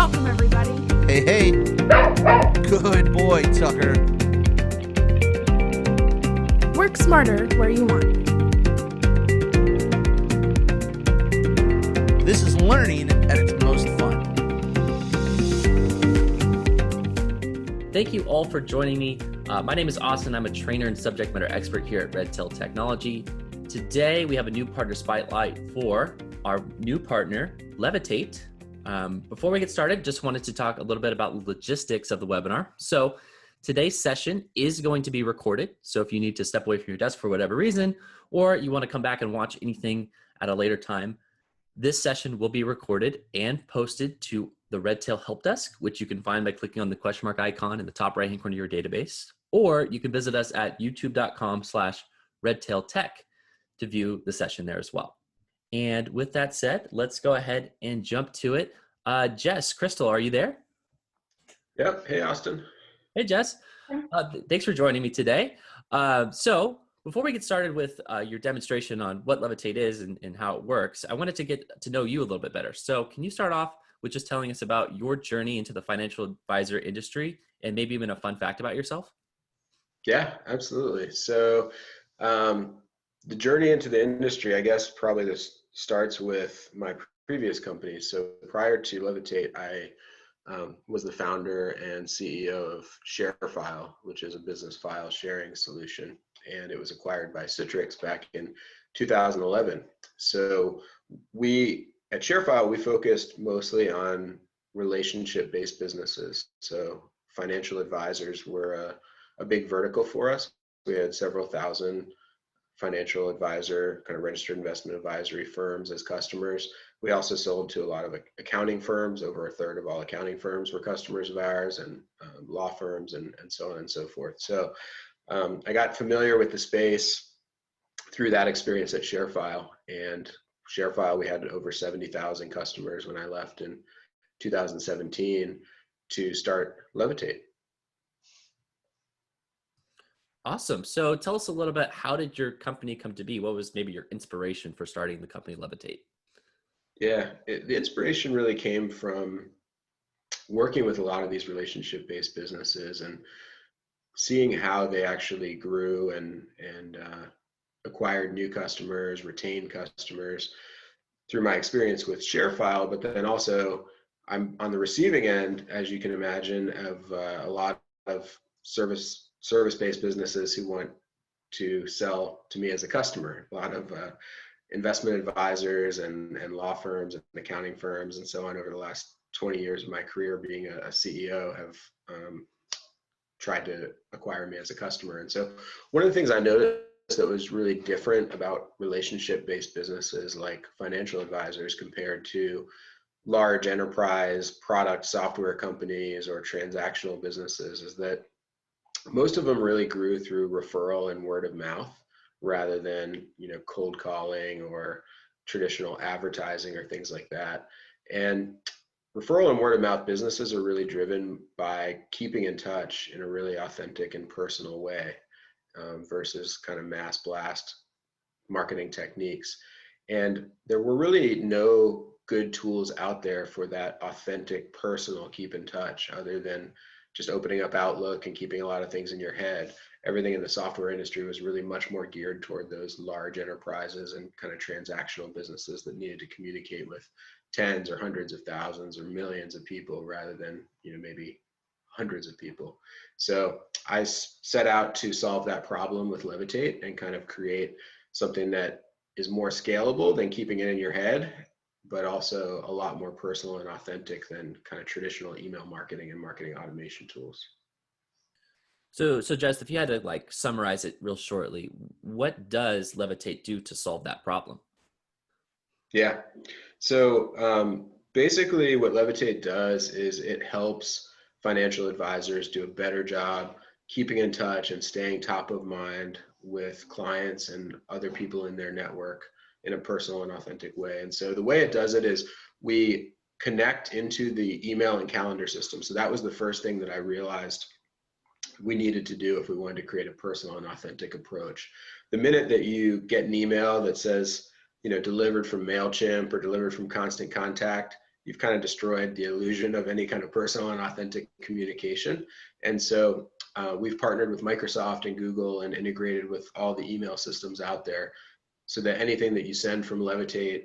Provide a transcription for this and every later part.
Welcome, everybody. Hey, hey. Good boy, Tucker. Work smarter where you want. This is learning at its most fun. Thank you all for joining me. My name is Austin. I'm a trainer and subject matter expert here at Redtail Technology. Today, we have a new partner spotlight for our new partner, Levitate. Before we get started, just wanted to talk a little bit about the logistics of the webinar. So today's session is going to be recorded. So if you need to step away from your desk for whatever reason, or you want to come back and watch anything at a later time, this session will be recorded and posted to the Redtail Help Desk, which you can find by clicking on the question mark icon in the top right-hand corner of your database, or you can visit us at youtube.com/redtailtech to view the session there as well. And with that said, let's go ahead and jump to it. Jess, Crystal, are you there? Yep. Hey, Austin. Hey, Jess. Thanks for joining me today. So before we get started with your demonstration on what Levitate is and how it works, I wanted to get to know you a little bit better. So can you start off with just telling us about your journey into the financial advisor industry and maybe even a fun fact about yourself? Yeah, absolutely. So the journey into the industry, I guess probably this starts with my previous company. So prior to Levitate, I was the founder and CEO of ShareFile, which is a business file sharing solution. And it was acquired by Citrix back in 2011. So at ShareFile, we focused mostly on relationship-based businesses. So financial advisors were a big vertical for us. We had several thousand financial advisor, kind of registered investment advisory firms as customers. We also sold to a lot of accounting firms. Over a third of all accounting firms were customers of ours, and law firms and so on and so forth. So I got familiar with the space through that experience at ShareFile. And ShareFile, we had over 70,000 customers when I left in 2017 to start Levitate. Awesome. So tell us a little bit, how did your company come to be? What was maybe your inspiration for starting the company Levitate? Yeah, the inspiration really came from working with a lot of these relationship-based businesses and seeing how they actually grew and acquired new customers, retained customers through my experience with ShareFile. But then also I'm on the receiving end, as you can imagine, of a lot of service-based businesses who want to sell to me as a customer. A lot of investment advisors and law firms and accounting firms and so on over the last 20 years of my career being a CEO have tried to acquire me as a customer. And so one of the things I noticed that was really different about relationship-based businesses like financial advisors compared to large enterprise product software companies or transactional businesses is that most of them really grew through referral and word of mouth rather than, cold calling or traditional advertising or things like that. And referral and word of mouth businesses are really driven by keeping in touch in a really authentic and personal way versus kind of mass blast marketing techniques. And there were really no good tools out there for that authentic, personal keep in touch other than just opening up Outlook and keeping a lot of things in your head. Everything in the software industry was really much more geared toward those large enterprises and kind of transactional businesses that needed to communicate with tens or hundreds of thousands or millions of people rather than, maybe hundreds of people. So I set out to solve that problem with Levitate and kind of create something that is more scalable than keeping it in your head, but also a lot more personal and authentic than kind of traditional email marketing and marketing automation tools. So Jess, if you had to summarize it real shortly, what does Levitate do to solve that problem? Yeah. So basically what Levitate does is it helps financial advisors do a better job keeping in touch and staying top of mind with clients and other people in their network in a personal and authentic way. And so the way it does it is we connect into the email and calendar system. So that was the first thing that I realized we needed to do if we wanted to create a personal and authentic approach. The minute that you get an email that says, delivered from MailChimp or delivered from Constant Contact, you've kind of destroyed the illusion of any kind of personal and authentic communication. And so we've partnered with Microsoft and Google and integrated with all the email systems out there so that anything that you send from Levitate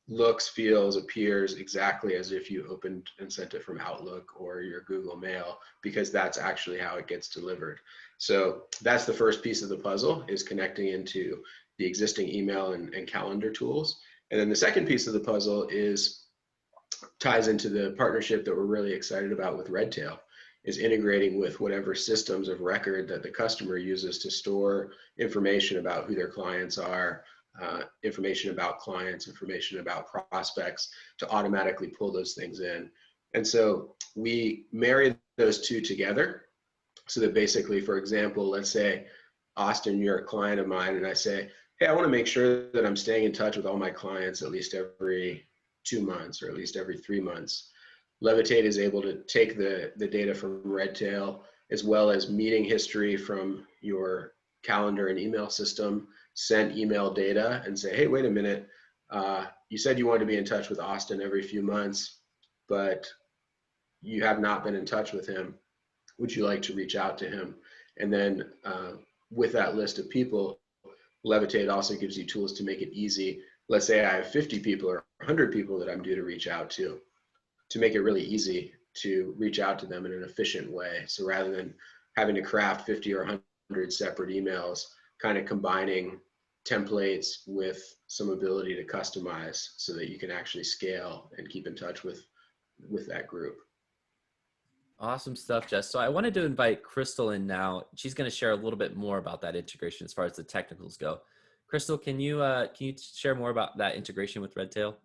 looks, feels, appears exactly as if you opened and sent it from Outlook or your Google Mail, because that's actually how it gets delivered. So that's the first piece of the puzzle, is connecting into the existing email and calendar tools. And then the second piece of the puzzle ties into the partnership that we're really excited about with Redtail, is integrating with whatever systems of record that the customer uses to store information about who their clients are, information about clients, information about prospects, to automatically pull those things in. And so we marry those two together so that basically, for example, let's say, Austin, you're a client of mine, and I say, hey, I want to make sure that I'm staying in touch with all my clients at least every 2 months or at least every 3 months. Levitate is able to take the data from Redtail, as well as meeting history from your calendar and email system, send email data and say, hey, wait a minute, you said you wanted to be in touch with Austin every few months, but you have not been in touch with him. Would you like to reach out to him? And then with that list of people, Levitate also gives you tools to make it easy. Let's say I have 50 people or 100 people that I'm due to reach out to make it really easy to reach out to them in an efficient way. So rather than having to craft 50 or 100 separate emails, kind of combining templates with some ability to customize so that you can actually scale and keep in touch with that group. Awesome stuff, Jess. So I wanted to invite Crystal in now. She's going to share a little bit more about that integration as far as the technicals go. Crystal, can you share more about that integration with Redtail?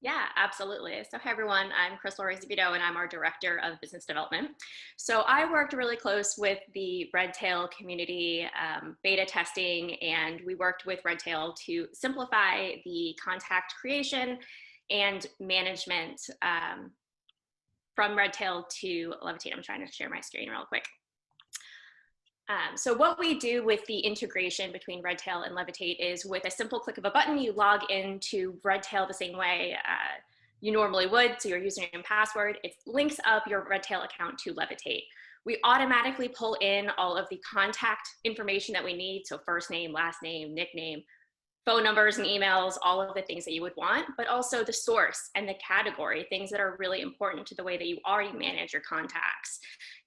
Yeah, absolutely. So hi everyone, I'm Crystal Rosavito and I'm our Director of Business Development. So I worked really close with the Redtail community beta testing, and we worked with Redtail to simplify the contact creation and management from Redtail to Levitate. I'm trying to share my screen real quick. So what we do with the integration between Redtail and Levitate is, with a simple click of a button, you log into Redtail the same way you normally would. So your username and password, it links up your Redtail account to Levitate. We automatically pull in all of the contact information that we need. So first name, last name, nickname, phone numbers and emails, all of the things that you would want, but also the source and the category, things that are really important to the way that you already manage your contacts.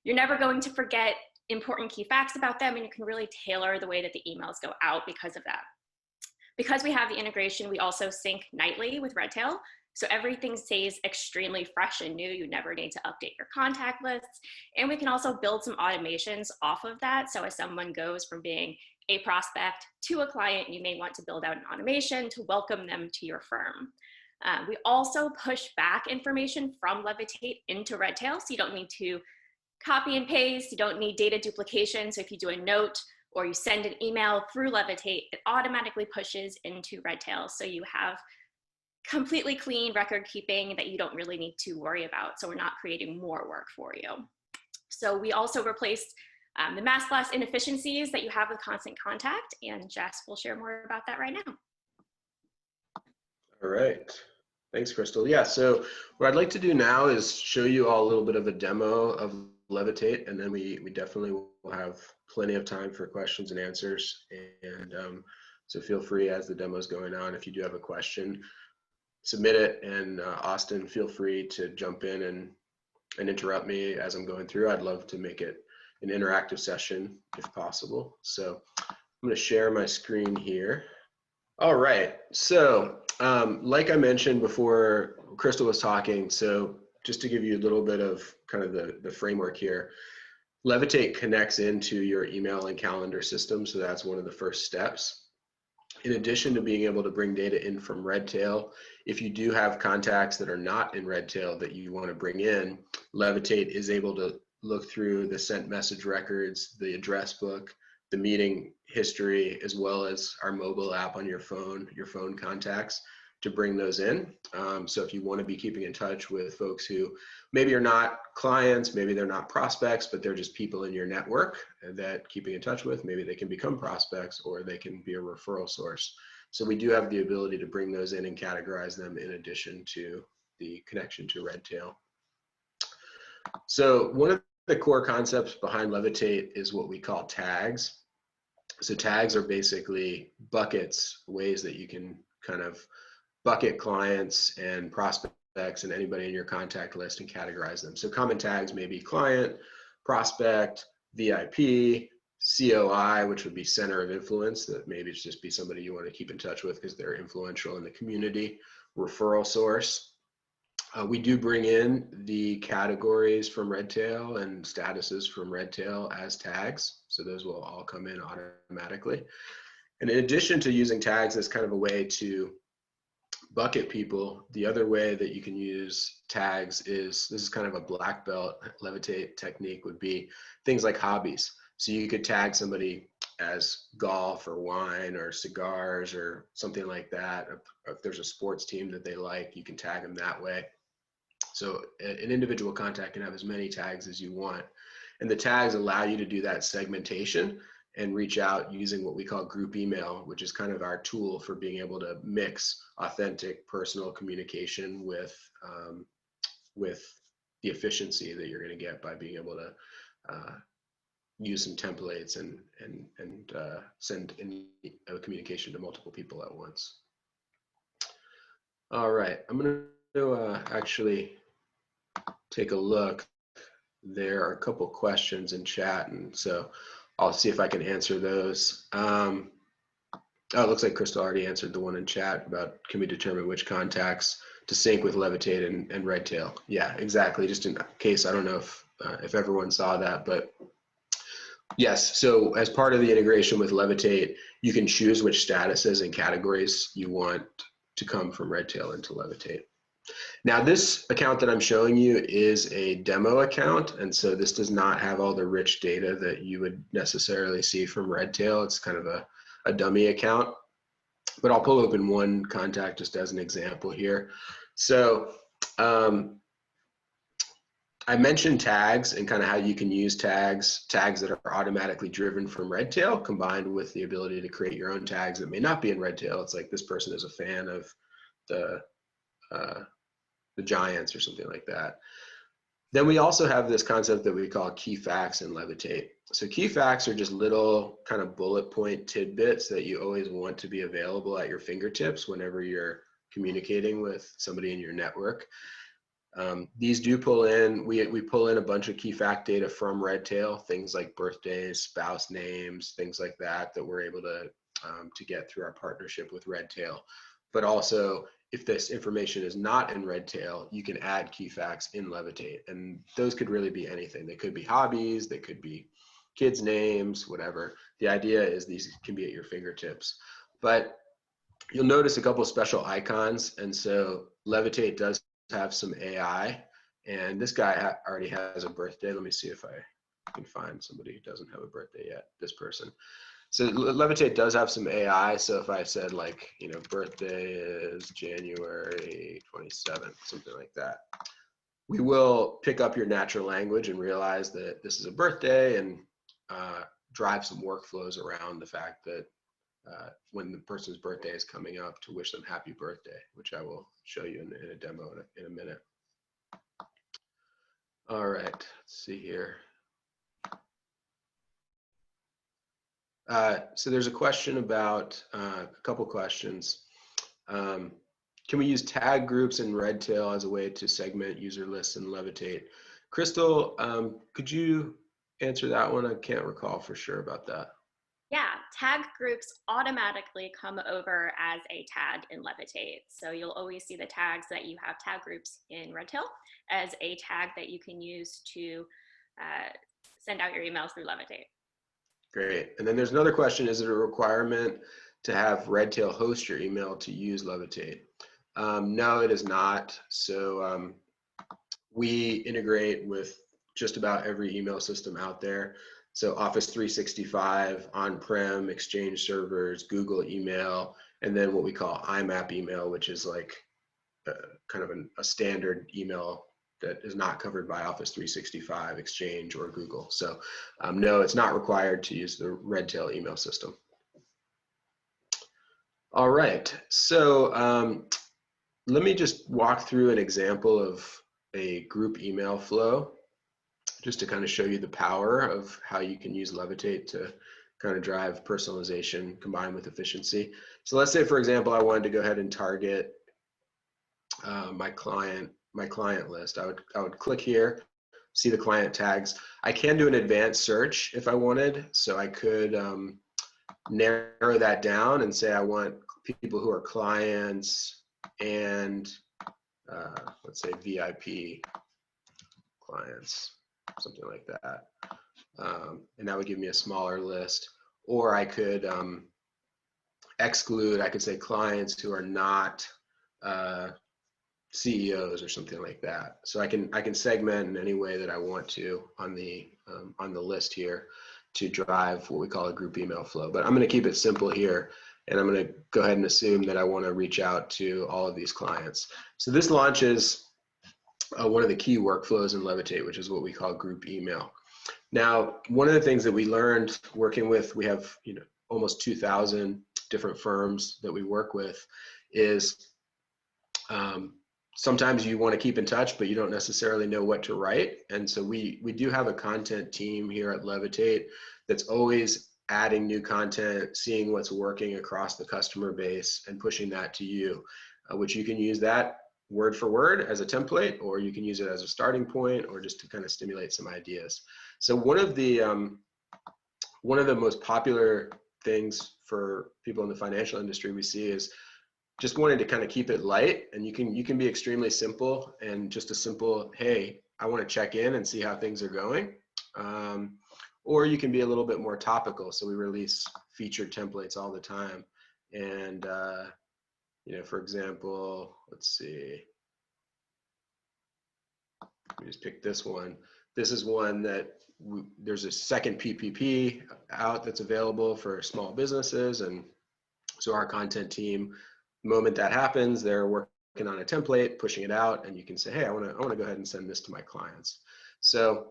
You're never going to forget important key facts about them, and you can really tailor the way that the emails go out because of that. Because we have the integration, we also sync nightly with Redtail, so everything stays extremely fresh and new. You never need to update your contact lists, and we can also build some automations off of that. So as someone goes from being a prospect to a client, you may want to build out an automation to welcome them to your firm. We also push back information from Levitate into Redtail, so you don't need to copy and paste, you don't need data duplication. So if you do a note or you send an email through Levitate, it automatically pushes into Redtail. So you have completely clean record keeping that you don't really need to worry about. So we're not creating more work for you. So we also replaced the mass blast inefficiencies that you have with Constant Contact, and Jess will share more about that right now. All right. Thanks, Crystal. Yeah, so what I'd like to do now is show you all a little bit of a demo of Levitate, and then we definitely will have plenty of time for questions and answers. And so feel free, as the demo is going on, if you do have a question, submit it. And Austin, feel free to jump in and interrupt me as I'm going through. I'd love to make it an interactive session if possible. So I'm going to share my screen here. All right. So like I mentioned before Crystal was talking, so just to give you a little bit of kind of the framework here, Levitate connects into your email and calendar system. So that's one of the first steps. In addition to being able to bring data in from Redtail, if you do have contacts that are not in Redtail that you want to bring in, Levitate is able to look through the sent message records, the address book, the meeting history, as well as our mobile app on your phone contacts, to bring those in. So if you want to be keeping in touch with folks who maybe are not clients, maybe they're not prospects, but they're just people in your network that keeping in touch with, maybe they can become prospects or they can be a referral source. So we do have the ability to bring those in and categorize them in addition to the connection to Redtail. So one of the core concepts behind Levitate is what we call tags. So tags are basically buckets, ways that you can kind of bucket clients and prospects and anybody in your contact list and categorize them. So common tags may be client, prospect, VIP, COI, which would be center of influence, that maybe it's just be somebody you want to keep in touch with because they're influential in the community, referral source. We do bring in the categories from Redtail and statuses from Redtail as tags. So those will all come in automatically. And in addition to using tags as kind of a way to bucket people, the other way that you can use tags is, this is kind of a black belt Levitate technique, would be things like hobbies. So you could tag somebody as golf or wine or cigars or something like that. If there's a sports team that they like, you can tag them that way. So an individual contact can have as many tags as you want. And the tags allow you to do that segmentation and reach out using what we call group email, which is kind of our tool for being able to mix authentic personal communication with the efficiency that you're going to get by being able to use some templates and send a communication to multiple people at once. All right, I'm going to actually take a look. There are a couple questions in chat, and so I'll see if I can answer those. Oh, it looks like Crystal already answered the one in chat about, can we determine which contacts to sync with Levitate and Redtail? Yeah, exactly. Just in case, I don't know if everyone saw that, but yes. So as part of the integration with Levitate, you can choose which statuses and categories you want to come from Redtail into Levitate. Now, this account that I'm showing you is a demo account, and so this does not have all the rich data that you would necessarily see from Redtail. It's kind of a dummy account, but I'll pull open one contact just as an example here. So I mentioned tags and kind of how you can use tags that are automatically driven from Redtail, combined with the ability to create your own tags that may not be in Redtail. It's like, this person is a fan of the Giants or something like that. Then we also have this concept that we call key facts in Levitate. So key facts are just little kind of bullet point tidbits that you always want to be available at your fingertips whenever you're communicating with somebody in your network. These do pull in, we pull in a bunch of key fact data from Redtail, things like birthdays, spouse names, things like that we're able to get through our partnership with Redtail. But also, if this information is not in Redtail, you can add key facts in Levitate. And those could really be anything. They could be hobbies, they could be kids' names, whatever. The idea is these can be at your fingertips. But you'll notice a couple of special icons. And so Levitate does have some AI. And this guy already has a birthday. Let me see if I can find somebody who doesn't have a birthday yet, this person. So Levitate does have some AI. So if I said, like, you know, birthday is January 27th, something like that, we will pick up your natural language and realize that this is a birthday and drive some workflows around the fact that when the person's birthday is coming up, to wish them happy birthday, which I will show you in a demo in a minute. All right, let's see here. So there's a question about, a couple questions. Can we use tag groups in Redtail as a way to segment user lists in Levitate? Crystal, could you answer that one? I can't recall for sure about that. Yeah, tag groups automatically come over as a tag in Levitate. So you'll always see the tags that you have tag groups in Redtail as a tag that you can use to send out your emails through Levitate. Great. And then there's another question, is it a requirement to have Redtail host your email to use Levitate? No, it is not. So we integrate with just about every email system out there. So Office 365, on-prem, Exchange servers, Google email, and then what we call IMAP email, which is like kind of a standard email that is not covered by Office 365, Exchange, or Google. So no, it's not required to use the Redtail email system. All right, so let me just walk through an example of a group email flow, just to kind of show you the power of how you can use Levitate to kind of drive personalization combined with efficiency. So let's say, for example, I wanted to go ahead and target my client list. I would click here, see the client tags. I can do an advanced search if I wanted, so I could narrow that down and say I want people who are clients and let's say VIP clients, something like that. And that would give me a smaller list. Or I could exclude, I could say clients who are not CEOs or something like that. So I can segment in any way that I want to on the list here to drive what we call a group email flow. But I'm going to keep it simple here, and I'm going to go ahead and assume that I want to reach out to all of these clients. So this launches one of the key workflows in Levitate, which is what we call group email. Now, one of the things that we learned working with, we have almost 2,000 different firms that we work with, is sometimes you want to keep in touch, but you don't necessarily know what to write. And so we do have a content team here at Levitate that's always adding new content, seeing what's working across the customer base and pushing that to you, which you can use that word for word as a template, or you can use it as a starting point, or just to kind of stimulate some ideas. So one of the most popular things for people in the financial industry we see is just wanting to kind of keep it light, and you can be extremely simple, and just a simple, hey, I want to check in and see how things are going. Or you can be a little bit more topical. So we release featured templates all the time. And, for example, let's see, let me just pick this one. This is one that there's a second PPP out that's available for small businesses. And so our content team, the moment that happens, they're working on a template, pushing it out, and you can say, hey, I want to go ahead and send this to my clients. So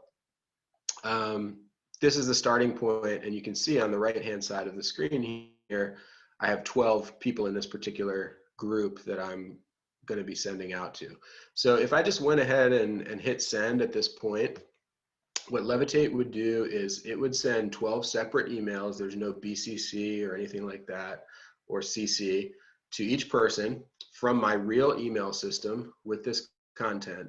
this is the starting point, and you can see on the right-hand side of the screen here, I have 12 people in this particular group that I'm going to be sending out to. So if I just went ahead and hit send at this point, what Levitate would do is it would send 12 separate emails. There's no BCC or anything like that, or CC, to each person from my real email system with this content.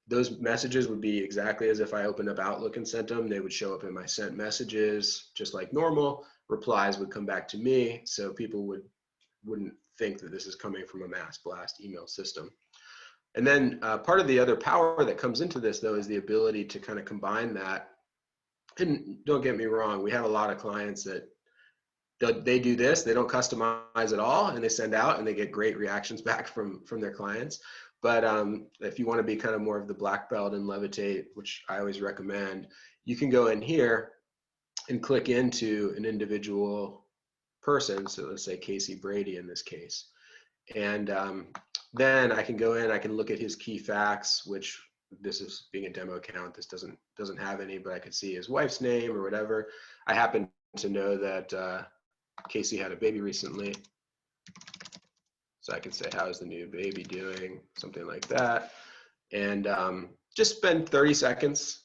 Those messages would be exactly as if I opened up Outlook and sent them. They would show up in my sent messages just like normal. Replies would come back to me, so people wouldn't think that this is coming from a mass blast email system. And then part of the other power that comes into this, though, is the ability to kind of combine that. And don't get me wrong, we have a lot of clients that they do this, they don't customize at all, and they send out and they get great reactions back from their clients. But if you want to be kind of more of the black belt in Levitate, which I always recommend, you can go in here and click into an individual person. So let's say Casey Brady in this case. And then I can go in, I can look at his key facts, which this is being a demo account, this doesn't have any, but I could see his wife's name or whatever. I happen to know that Casey had a baby recently. So I can say, how's the new baby doing? Something like that. And just spend 30 seconds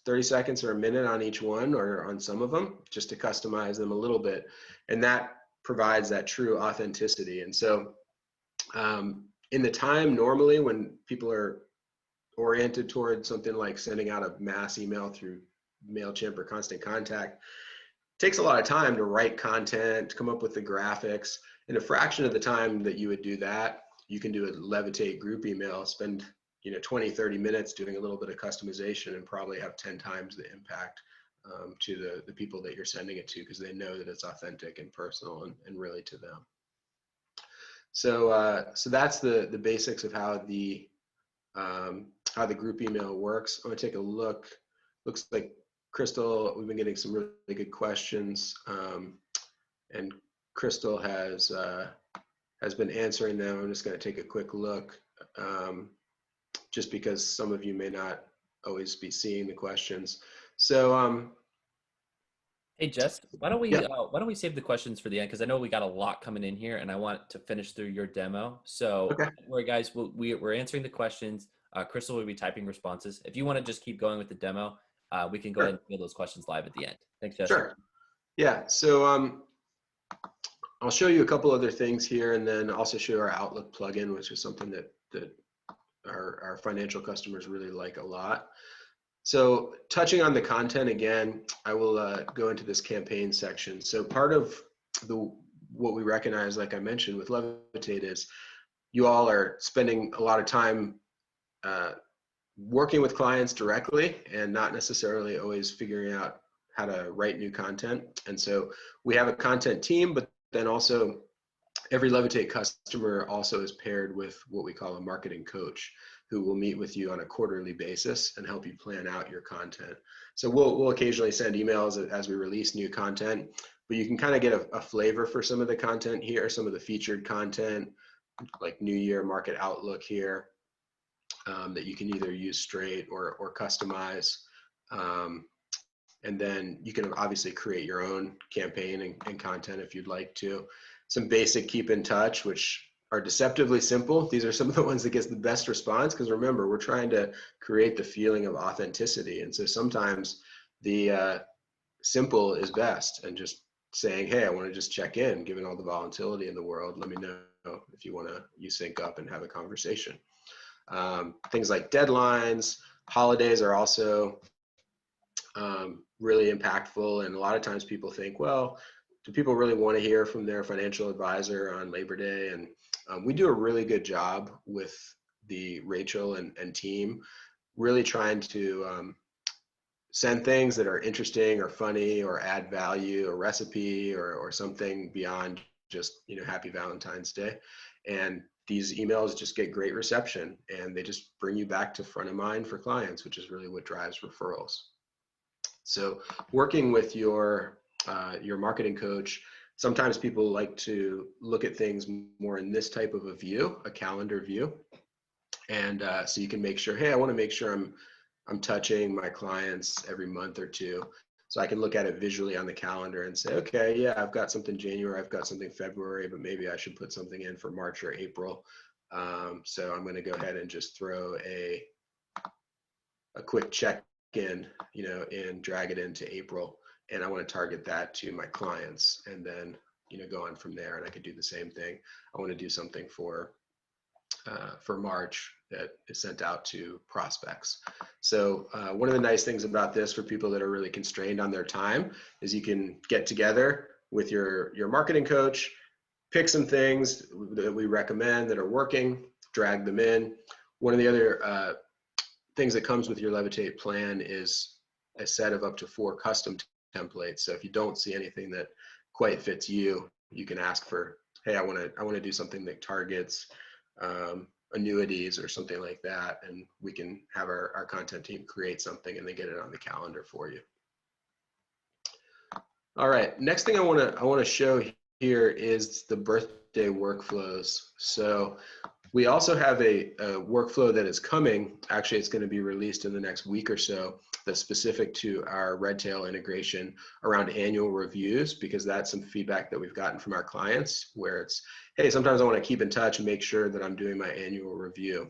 or a minute on each one, or on some of them, just to customize them a little bit. And that provides that true authenticity. And so in the time normally when people are oriented toward something like sending out a mass email through MailChimp or Constant Contact, it takes a lot of time to write content, to come up with the graphics. In a fraction of the time that you would do that, you can do a Levitate group email, spend 20, 30 minutes doing a little bit of customization, and probably have 10 times the impact to the people that you're sending it to, because they know that it's authentic and personal and really to them. So so that's the basics of how the group email works. I'm gonna take a look. Looks like Crystal, we've been getting some really good questions, and Crystal has been answering them. I'm just gonna take a quick look, just because some of you may not always be seeing the questions. So Hey Jess, why don't we save the questions for the end? Because I know we got a lot coming in here, and I want to finish through your demo. So, Okay. don't worry, guys, we're answering the questions. Crystal will be typing responses. If you want to just keep going with the demo, we can go ahead Sure. and field those questions live at the end. Thanks, Jess. Sure. Yeah. So I'll show you a couple other things here, and then also show our Outlook plugin, which is something that our financial customers really like a lot. So touching on the content again, I will go into this campaign section. So part of what we recognize, like I mentioned with Levitate, is you all are spending a lot of time working with clients directly and not necessarily always figuring out how to write new content. And so we have a content team, but then also every Levitate customer also is paired with what we call a marketing coach, who will meet with you on a quarterly basis and help you plan out your content. So we'll occasionally send emails as we release new content, but you can kind of get a flavor for some of the content here, some of the featured content, like New Year market outlook here, that you can either use straight or customize. And then you can obviously create your own campaign and content if you'd like to. Some basic keep in touch, which are deceptively simple. These are some of the ones that get the best response, because remember, we're trying to create the feeling of authenticity. And so sometimes the simple is best, and just saying, hey, I want to just check in, given all the volatility in the world. Let me know if you want to sync up and have a conversation. Things like deadlines, holidays are also really impactful. And a lot of times people think, well, do people really want to hear from their financial advisor on Labor Day? And we do a really good job with the Rachel and team, really trying to send things that are interesting or funny or add value, a recipe or something beyond just, Happy Valentine's Day. And these emails just get great reception, and they just bring you back to front of mind for clients, which is really what drives referrals. So working with your marketing coach, sometimes people like to look at things more in this type of a view, a calendar view. And so you can make sure, hey, I want to make sure I'm touching my clients every month or two. So I can look at it visually on the calendar and say, okay, yeah, I've got something January, I've got something February, but maybe I should put something in for March or April. So I'm going to go ahead and just throw a quick check in, and drag it into April. And I want to target that to my clients, and then, go on from there. And I could do the same thing. I want to do something for March that is sent out to prospects. So one of the nice things about this for people that are really constrained on their time is you can get together with your marketing coach, pick some things that we recommend that are working, drag them in. One of the other things that comes with your Levitate plan is a set of up to 4 custom templates. So if you don't see anything that quite fits you, you can ask for, hey, I want to do something that targets annuities or something like that, and we can have our content team create something and then get it on the calendar for you. All right, next thing I want to show here is the birthday workflows. So we also have a workflow that is coming. Actually, it's going to be released in the next week or so, that's specific to our Redtail integration around annual reviews, because that's some feedback that we've gotten from our clients where it's, hey, sometimes I want to keep in touch and make sure that I'm doing my annual review.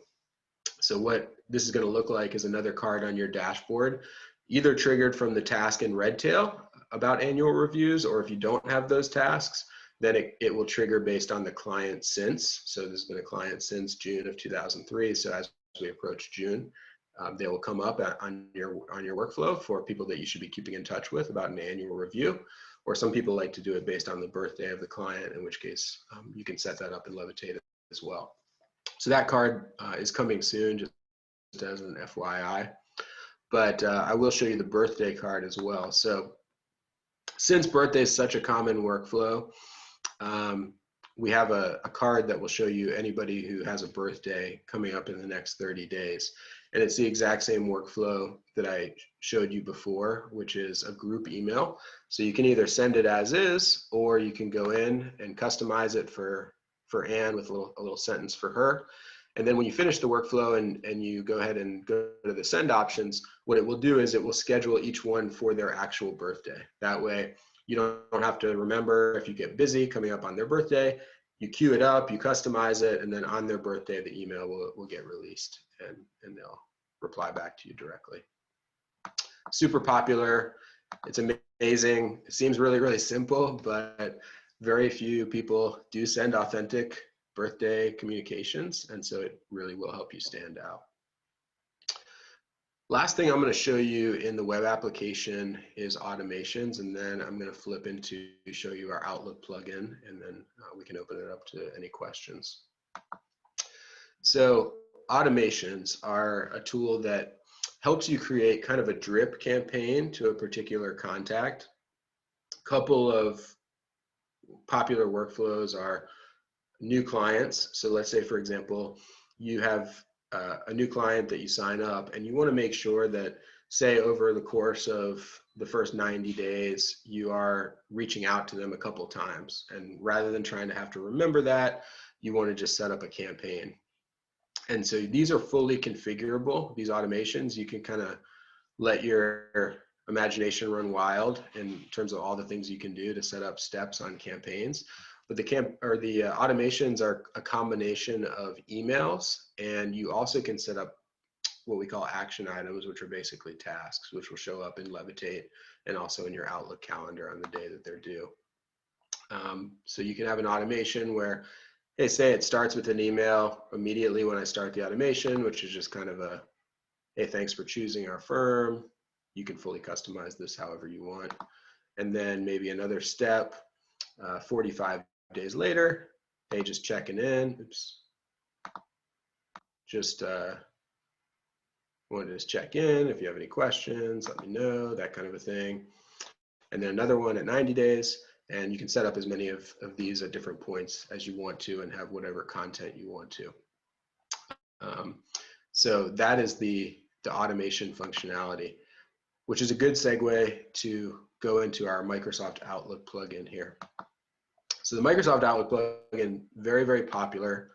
So what this is going to look like is another card on your dashboard, either triggered from the task in Redtail about annual reviews, or if you don't have those tasks, then it will trigger based on the client since. So there's been a client since June of 2003. So as we approach June, they will come up on your workflow for people that you should be keeping in touch with about an annual review. Or some people like to do it based on the birthday of the client, in which case you can set that up in Levitate as well. So that card is coming soon, just as an FYI. But I will show you the birthday card as well. So since birthday is such a common workflow, we have a card that will show you anybody who has a birthday coming up in the next 30 days. And it's the exact same workflow that I showed you before, which is a group email. So you can either send it as is, or you can go in and customize it for Anne with a little sentence for her. And then when you finish the workflow and you go ahead and go to the send options, what it will do is it will schedule each one for their actual birthday. That way you don't have to remember if you get busy coming up on their birthday. You queue it up, you customize it, and then on their birthday, the email will get released and they'll reply back to you directly. Super popular. It's amazing. It seems really, really simple, but very few people do send authentic birthday communications, and so it really will help you stand out. Last thing I'm going to show you in the web application is automations, and then I'm going to flip into show you our Outlook plugin, and then we can open it up to any questions. So automations are a tool that helps you create kind of a drip campaign to a particular contact. A couple of popular workflows are new clients. So let's say, for example, you have a new client that you sign up and you want to make sure that, say, over the course of the first 90 days, you are reaching out to them a couple times. And rather than trying to have to remember that, you want to just set up a campaign. And so these are fully configurable, these automations. You can kind of let your imagination run wild in terms of all the things you can do to set up steps on campaigns. But the automations are a combination of emails, and you also can set up what we call action items, which are basically tasks, which will show up in Levitate and also in your Outlook calendar on the day that they're due. So you can have an automation where, hey, say it starts with an email immediately when I start the automation, which is just kind of a, hey, thanks for choosing our firm. You can fully customize this however you want. And then maybe another step, 45 days later, hey, just checking in. Oops. Just wanted to just check in. If you have any questions, let me know, that kind of a thing. And then another one at 90 days. And you can set up as many of these at different points as you want to and have whatever content you want to. So that is the automation functionality, which is a good segue to go into our Microsoft Outlook plugin here. So the Microsoft Outlook plugin, very, very popular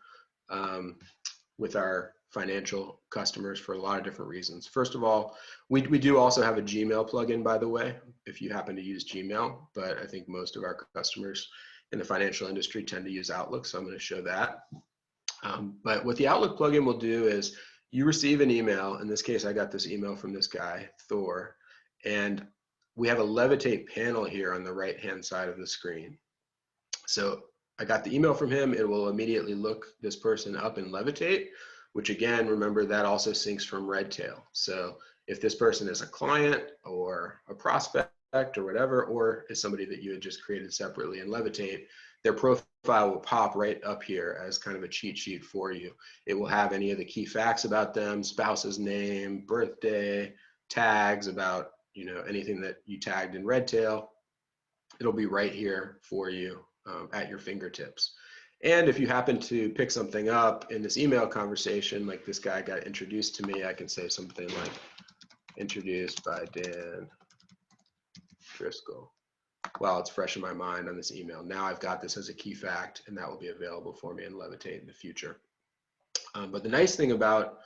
with our financial customers for a lot of different reasons. First of all, we do also have a Gmail plugin, by the way, if you happen to use Gmail, but I think most of our customers in the financial industry tend to use Outlook, so I'm going to show that. But what the Outlook plugin will do is you receive an email. In this case, I got this email from this guy, Thor, and we have a Levitate panel here on the right-hand side of the screen. So I got the email from him. It will immediately look this person up in Levitate, which again, remember that also syncs from Redtail. So if this person is a client or a prospect or whatever, or is somebody that you had just created separately in Levitate, their profile will pop right up here as kind of a cheat sheet for you. It will have any of the key facts about them, spouse's name, birthday, tags about, you know, anything that you tagged in Redtail. It'll be right here for you at your fingertips. And if you happen to pick something up in this email conversation, like this guy got introduced to me, I can say something like, introduced by Dan Driscoll. Well, it's fresh in my mind on this email. Now I've got this as a key fact, and that will be available for me in Levitate in the future. But the nice thing about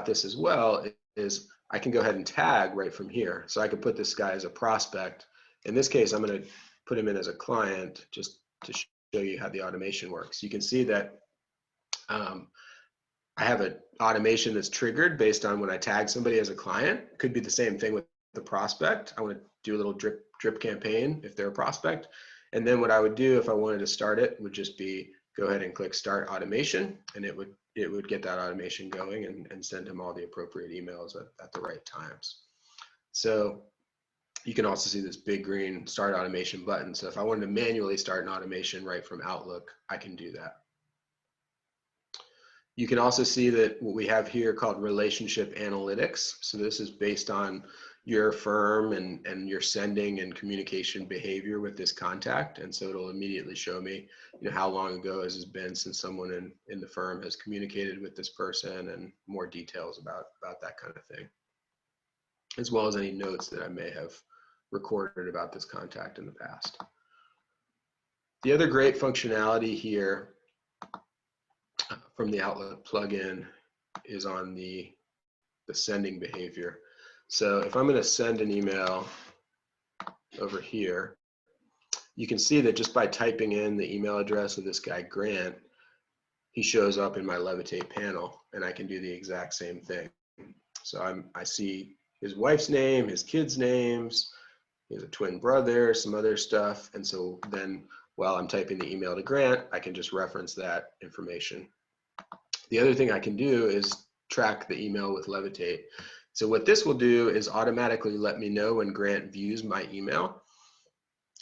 this as well is I can go ahead and tag right from here. So I could put this guy as a prospect. In this case, I'm going to put him in as a client just to show you how the automation works. You can see that I have an automation that's triggered based on when I tag somebody as a client. It could be the same thing with the prospect. I want to do a little drip campaign if they're a prospect. And then what I would do if I wanted to start it would just be go ahead and click start automation, and it would get that automation going and send him all the appropriate emails at the right times. So you can also see this big green start automation button. So if I wanted to manually start an automation right from Outlook, I can do that. You can also see that what we have here called relationship analytics. So this is based on your firm and your sending and communication behavior with this contact. And so it'll immediately show me, you know, how long ago has it been since someone in the firm has communicated with this person and more details about that kind of thing, as well as any notes that I may have recorded about this contact in the past. The other great functionality here from the Outlook plugin is on the sending behavior. So if I'm going to send an email over here, you can see that just by typing in the email address of this guy Grant, he shows up in my Levitate panel, and I can do the exact same thing. So I see his wife's name, his kids' names, he has a twin brother, some other stuff, and so then while I'm typing the email to Grant, I can just reference that information. The other thing I can do is track the email with Levitate. So what this will do is automatically let me know when Grant views my email,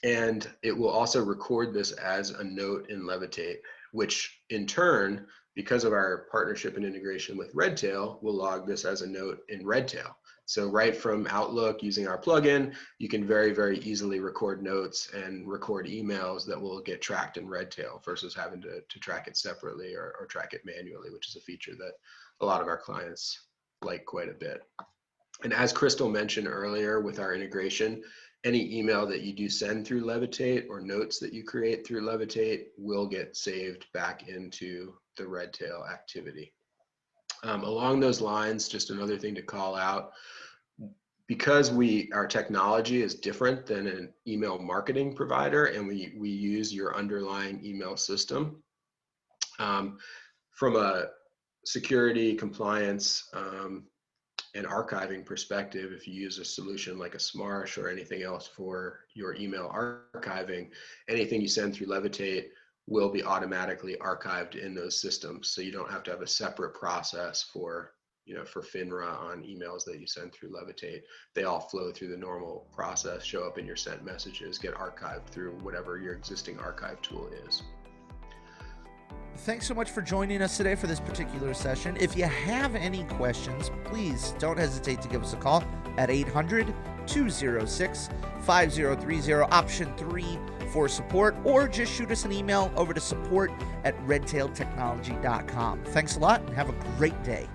and it will also record this as a note in Levitate, which in turn, because of our partnership and integration with Redtail, will log this as a note in Redtail. So right from Outlook using our plugin, you can very, very easily record notes and record emails that will get tracked in Redtail versus having to track it separately or track it manually, which is a feature that a lot of our clients like quite a bit. And as Crystal mentioned earlier with our integration, any email that you do send through Levitate or notes that you create through Levitate will get saved back into the Redtail activity. Along those lines, just another thing to call out, because our technology is different than an email marketing provider, and we use your underlying email system, from a security, compliance, and archiving perspective, if you use a solution like a Smarsh or anything else for your email archiving, anything you send through Levitate will be automatically archived in those systems. So you don't have to have a separate process for FINRA on emails that you send through Levitate. They all flow through the normal process, show up in your sent messages, get archived through whatever your existing archive tool is. Thanks so much for joining us today for this particular session. If you have any questions, please don't hesitate to give us a call at 800-206-5030, option 3 for support, or just shoot us an email over to support@redtailtechnology.com. Thanks a lot and have a great day.